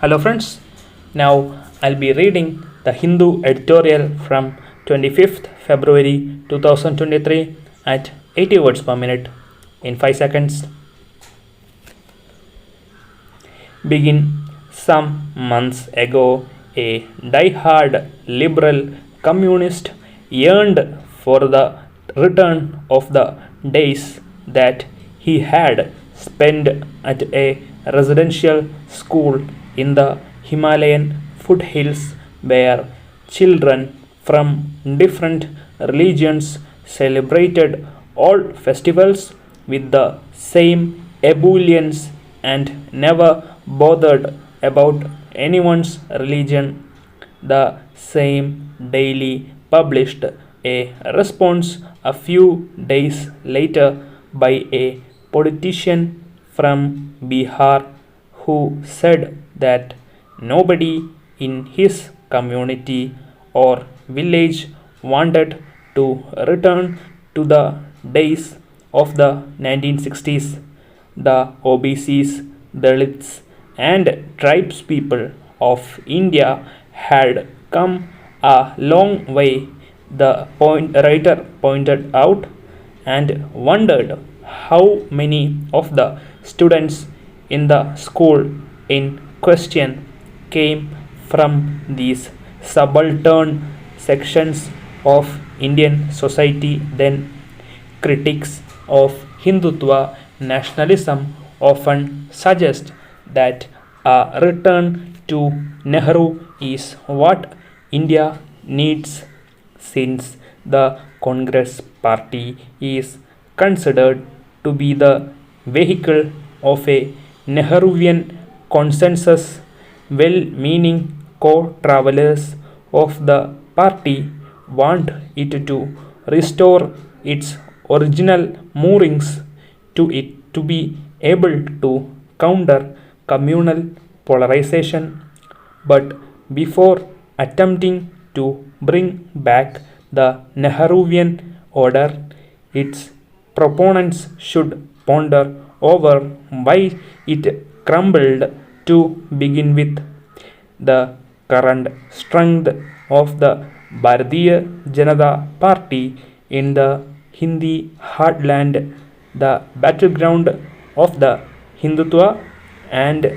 Hello friends, now I'll be reading the Hindu editorial from 25th February 2023 at 80 words per minute in 5 seconds. Begin. Some months ago, a die-hard liberal communist yearned for the return of the days that he had spent at a residential school in the Himalayan foothills where children from different religions celebrated all festivals with the same ebullience and never bothered about anyone's religion. The same daily published a response a few days later by a politician from Bihar who said that nobody in his community or village wanted to return to the days of the 1960s. The OBCs, Dalits, and tribespeople of India had come a long way, the writer pointed out, and wondered how many of the students in the school in question came from these subaltern sections of Indian society. Then critics of Hindutva nationalism often suggest that a return to Nehru is what India needs, since the Congress party is considered to be the vehicle of a Nehruvian consensus. Well meaning co travelers of the party want it to restore its original moorings to it to be able to counter communal polarization. But before attempting to bring back the Nehruvian order, its proponents should ponder over why it crumbled to begin with. The current strength of the Bharatiya Janata Party in the Hindi heartland, the battleground of the Hindutva and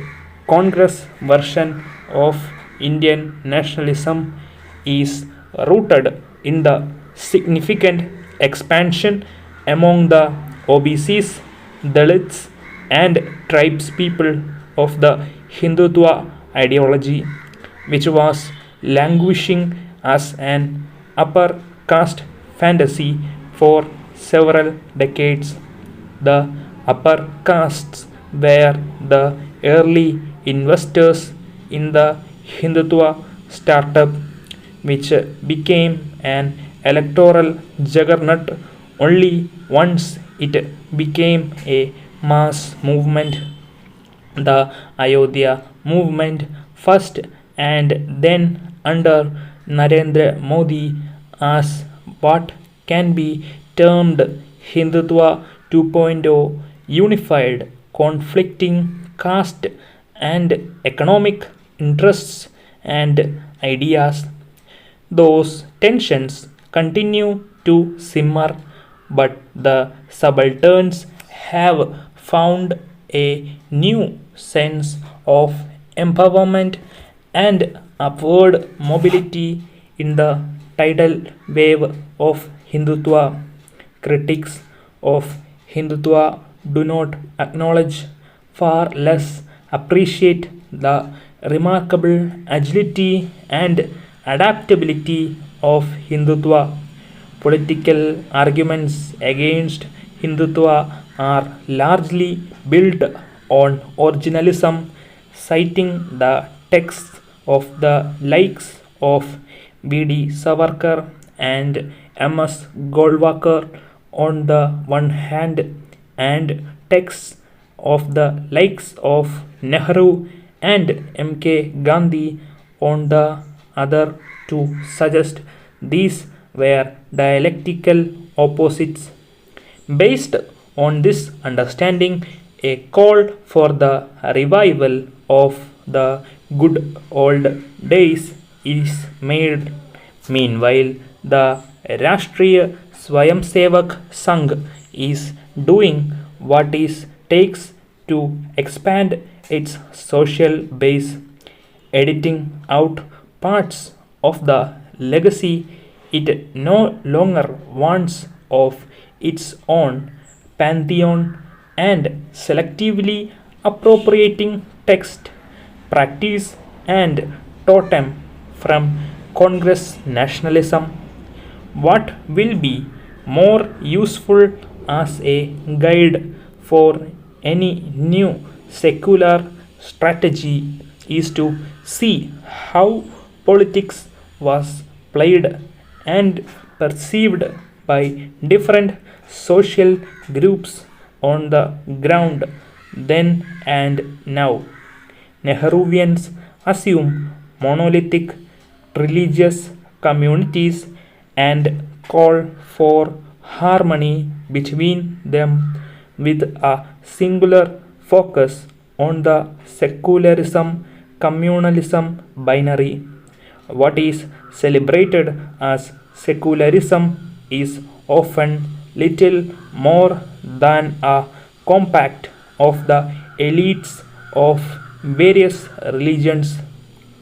Congress version of Indian nationalism, is rooted in the significant expansion among the OBCs, Dalits, and tribespeople of the Hindutva ideology, which was languishing as an upper caste fantasy for several decades. The upper castes were the early investors in the Hindutva startup, which became an electoral juggernaut only once it became a mass movement. The Ayodhya movement, first and then under Narendra Modi, as what can be termed Hindutva 2.0, unified conflicting caste and economic interests and ideas. Those tensions continue to simmer, but the subalterns have found a new sense of empowerment and upward mobility in the tidal wave of Hindutva. Critics of Hindutva do not acknowledge, far less appreciate, the remarkable agility and adaptability of Hindutva. Political arguments against Hindutva are largely built on originalism, citing the texts of the likes of V.D. Savarkar and M.S. Golwakar on the one hand, and texts of the likes of Nehru and M.K. Gandhi on the other, to suggest these were dialectical opposites. Based on this understanding, a call for the revival of the good old days is made. Meanwhile, the Rashtriya Swayamsevak Sangh is doing what it takes to expand its social base, editing out parts of the legacy it no longer wants of its own pantheon and selectively appropriating text, practice, and totem from Congress nationalism. What will be more useful as a guide for any new secular strategy is to see how politics was played and perceived by different social groups on the ground then and now. Nehruvians assume monolithic religious communities and call for harmony between them with a singular focus on the secularism communalism binary. What is celebrated as secularism is often little more than a compact of the elites of various religions.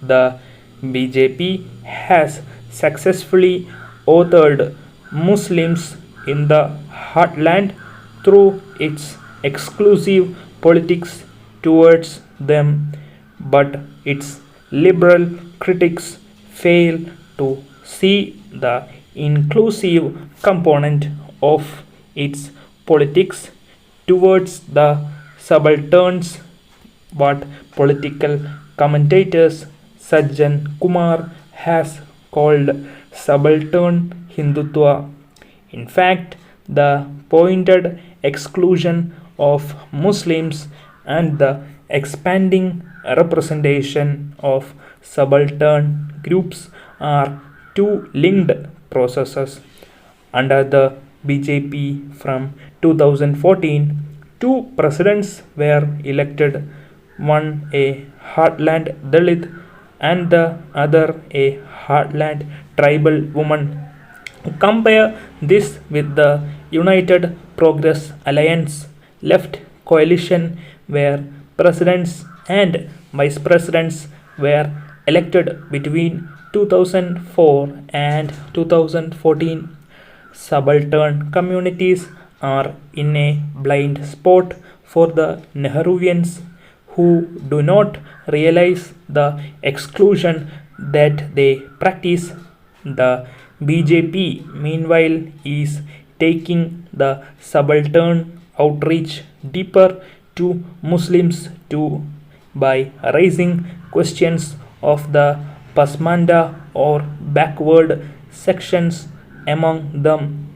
The BJP has successfully authored Muslims in the heartland through its exclusive politics towards them, but its liberal critics fail to see the inclusive component of its politics towards the subalterns, what political commentators Sajjan Kumar has called subaltern Hindutva. In fact, the pointed exclusion of Muslims and the expanding representation of subaltern groups are two linked processes. Under the BJP from 2014, two presidents were elected, one a heartland Dalit and the other a heartland tribal woman. Compare this with the United Progress Alliance left coalition where presidents and vice presidents were elected between 2004 and 2014. Subaltern communities are in a blind spot for the Nehruvians who do not realize the exclusion that they practice. The BJP, meanwhile, is taking the subaltern outreach deeper to Muslims too by raising questions of the Pasmanda or backward sections among them.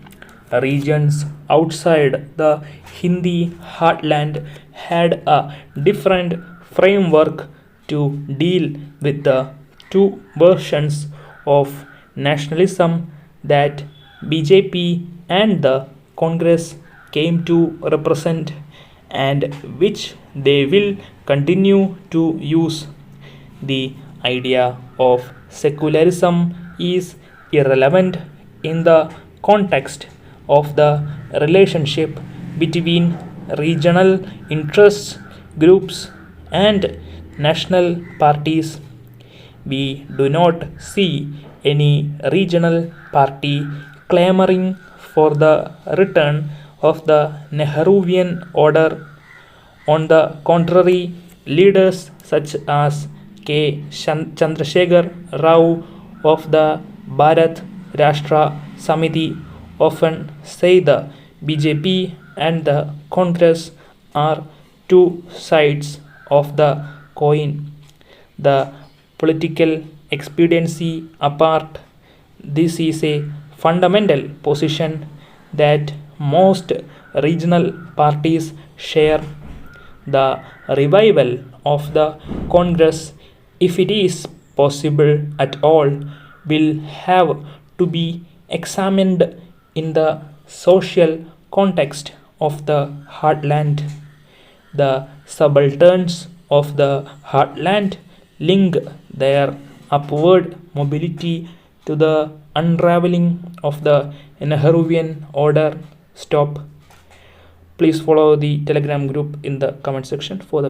Regions outside the Hindi heartland had a different framework to deal with the two versions of nationalism that BJP and the Congress came to represent and which they will continue to use. The idea of secularism is irrelevant in the context of the relationship between regional interest groups and national parties. We do not see any regional party clamoring for the return of the Nehruvian order. On the contrary, leaders such as K. Chandrasekhar Rao of the Bharat Rashtra Samiti often say the BJP and the Congress are two sides of the coin. The political expediency apart, this is a fundamental position that most regional parties share. The revival of the Congress, if it is possible at all, will have to be examined in the social context of the heartland. The subalterns of the heartland link their upward mobility to the unraveling of the Nehruvian order. Stop. Please follow the Telegram group in the comment section for the